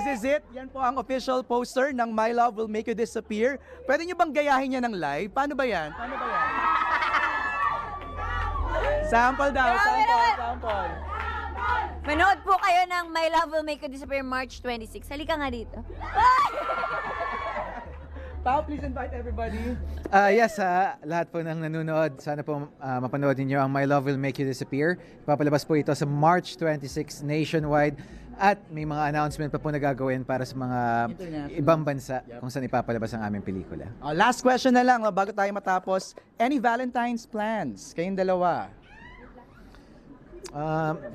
is it. Yan po ang official poster ng My Love Will Make You Disappear. Pwede nyo bang gayahin yan ng live? Paano ba yan? Sample daw, sample. Manood po kayo ng My Love Will Make You Disappear March 26. Halika nga dito. Pao, please invite everybody. Yes, lahat po ng nanonood, sana po mapanood niyo ang My Love Will Make You Disappear. Papalabas po ito sa March 26 nationwide at may mga announcement pa po na gagawin para sa mga ibang bansa kung saan ipapalabas ang aming pelikula. Last question na lang bago tayo matapos. Any Valentine's plans? Kayong dalawa?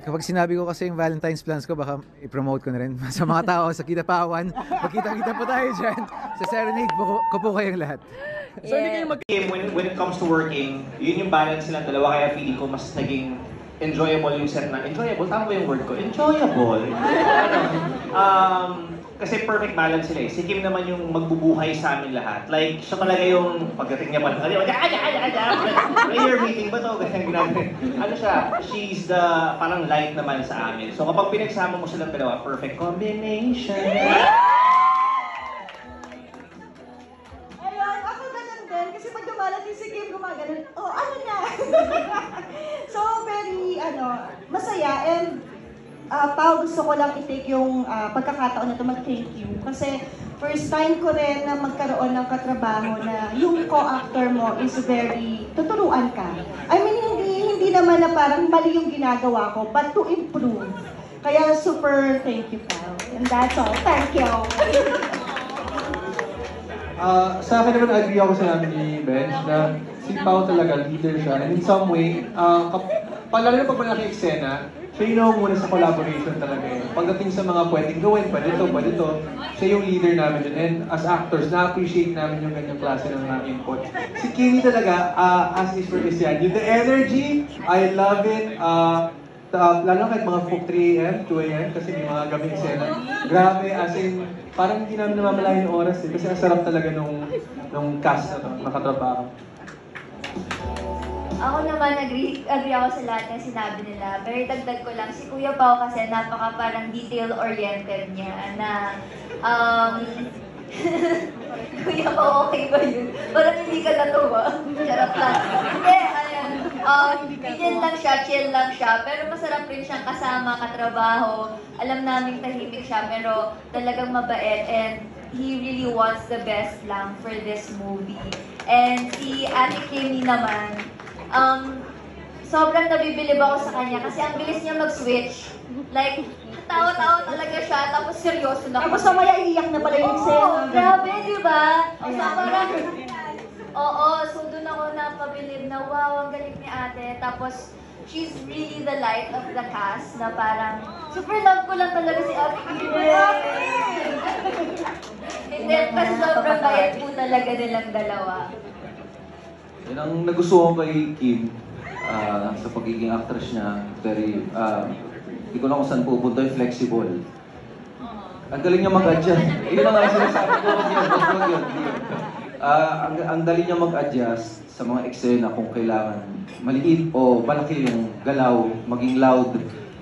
Kapag sinabi ko kasi yung Valentine's plans ko, baka i-promote ko na rin sa mga tao sa Kidapawan. Magkita-kita po tayo dyan. Sa Serenade ko po kayong lahat. So hindi kayo when it comes to working, yun yung balance silang dalawa, kaya feeling ko mas naging enjoyable yung set na. Enjoyable? Tama ba yung word ko? Enjoyable? Kasi perfect balance sila eh. Si Kim naman yung magbubuhay sa amin lahat. Like, siya talaga yung pagdating niya pa. Prayer meeting ba to? Ano siya? She's the parang light naman sa amin. So kapag pinagsama mo silang dalawa, perfect combination. Ayun, ako ganun din. Kasi pag dumalating si Kim, gumaganon. Oh, ano na? So, very, masaya. And, Pao, gusto ko lang i-take yung pagkakataon na ito mag-thank you. Kasi first time ko rin na magkaroon ng katrabaho na yung co-actor mo is very, tuturuan ka. I mean, hindi naman na parang mali yung ginagawa ko, but to improve. Kaya super thank you, Pao. And that's all. Thank you. Sa akin naman, agree ako sa namin ni Benj na si Pao talaga, leader siya. And in some way, lalo na pag malaki eksena, siya yung muna sa collaboration talaga eh. Pagdating sa mga pwedeng gawin, pwede to, siya yung leader namin dyan. And as actors, na-appreciate namin yung ganyang klase ng input. Si Kimi talaga, as is for Christian, yung the energy, I love it. Lalo kahit mga 3 a.m., 2 a.m., kasi may mga gabing eksena. Grabe, as in, parang hindi namin namamalayan yung oras eh. Kasi ang sarap talaga nung cast na to, nakatrabaho. Ako naman, agree ako sa lahat ng sinabi nila. Pero dagdag ko lang, si Kuya Pao kasi napaka parang detail-oriented niya na, Kuya Pao, okay ba yun? Parang hindi ka natuwa. Charot lang. Hindi, ganyan lang siya, chill lang siya. Pero masarap rin siyang kasama, katrabaho. Alam naming tahimik siya, pero talagang mabait. And he really wants the best lang for this movie. And si Ate Kimi naman, sobrang nabibilib ako sa kanya kasi ang bilis niya mag-switch. Like, tawa-tawa talaga siya, tapos seryoso na. Tapos mamaya iiyak na pala yung eksena. Grabe, di ba? So parang, so doon ako napabilib na, wow, ang galing ni ate. Tapos, she's really the light of the cast na parang, super love ko lang talaga si Ate Kim. Hindi, kasi sobrang bait po talaga nilang dalawa. Yan ang nagustuhan ko kay Kim sa pagiging actress niya. Very, hindi ko na kung saan pupunta, flexible. Ang galing niya mag-adjust. Yun ang sinasabi ko. Ang dali niya mag-adjust sa mga eksena kung kailangan maliit o malaki yung galaw, maging loud.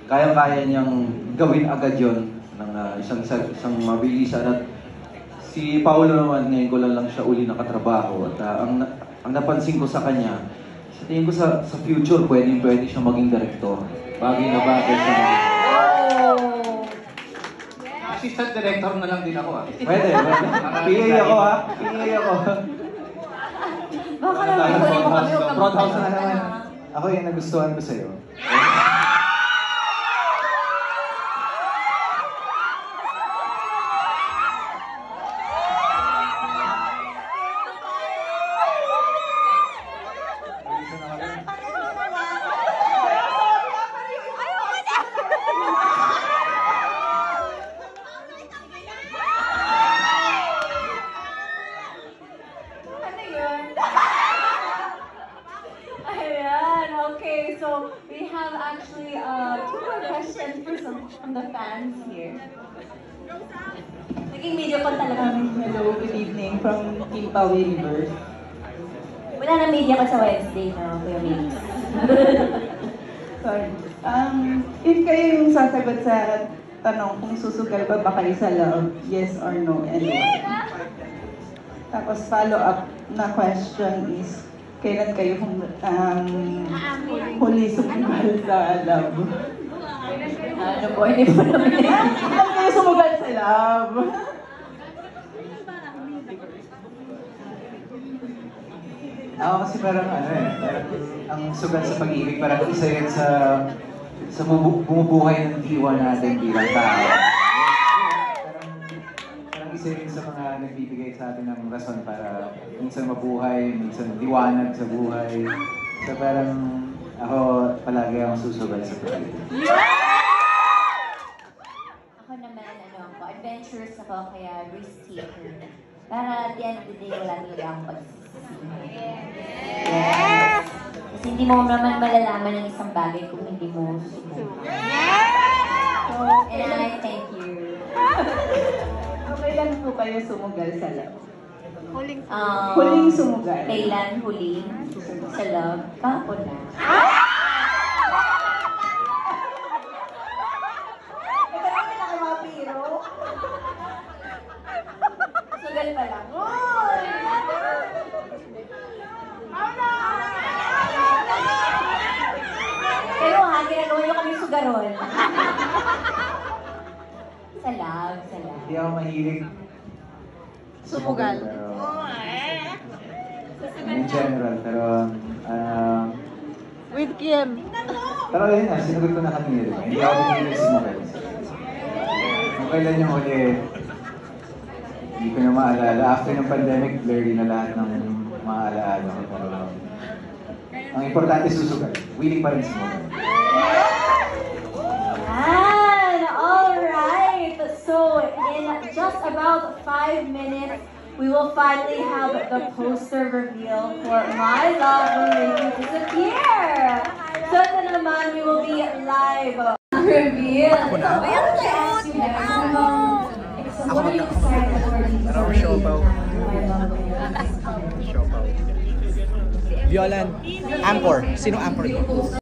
Kaya-kaya niyang gawin agad yun ng isang mabilisan. At si Paolo naman, ngayon ko lang siya uli nakatrabaho. At ang napansin ko sa kanya, sa tingin ko sa future, pwede siya maging director. Bagay na bagay siya maging. Assistant director na lang din ako Pwede. PA ako PA ako. Baka naman ko rin mo kami, huwag kang Broadhouse na naman. Ako yung nagustuhan ko sa'yo. So we have actually 2 more questions from the fans here. Naging media pa talaga. Hello, good evening from Team Pao Universe. Wala na media ka sa Wednesday, no? Kuya Mix. Sorry. If kayo yung sasagot sa tanong kung susugal pa ba kayo sa love, yes or no, and why. Tapos follow-up na question is, kailan kayo huli sumugal sa love? Ano po, hindi po namin. Kailan kayo sumugal sa love? Ako kasi parang parang ang sugat sa pag-ibig, parang isa yun sa bumubuhay ng diwa natin bilang tao. Parang isa yun sa mga nagbibigay sa atin ng rason para minsan mabuhay, minsan liwanag sa buhay. So parang ako palagi akong susugal sa pag-ibig. Ako naman, adventurous ako, kaya risk taker. Para at the end of the day, wala talaga akong pagsisisi. Yes! Kasi hindi mo naman malalaman ng isang bagay kung hindi mo susubukan. So, and I thank you. Kailan po kayo sumugal sa love? Huling sumugal. Kailan huling sa love? Kahapon na. Sugal pa lang. Kayo ha, ginagawa nyo kami sugaron. Sa love. Hindi ako mahilig Sumugal. In general, pero With Kim. pero yun nga, sinagot ko na kanina, diba? Hindi ako mahilig sumugal. Kung kailan yung huli, hindi ko na maalala. After ng pandemic, blurry na lahat ng maaalala ko. Pero ang importante susugal. Willing pa rin sumugal. And all right. So in just about 5 minutes, we will finally have the poster reveal for My Love Will Make You Disappear. So ito naman, we will be live reveal. So I have to ask you guys, what are you excited for these My Love Will Make You Disappear? Violan, anchor. Sino anchor doon?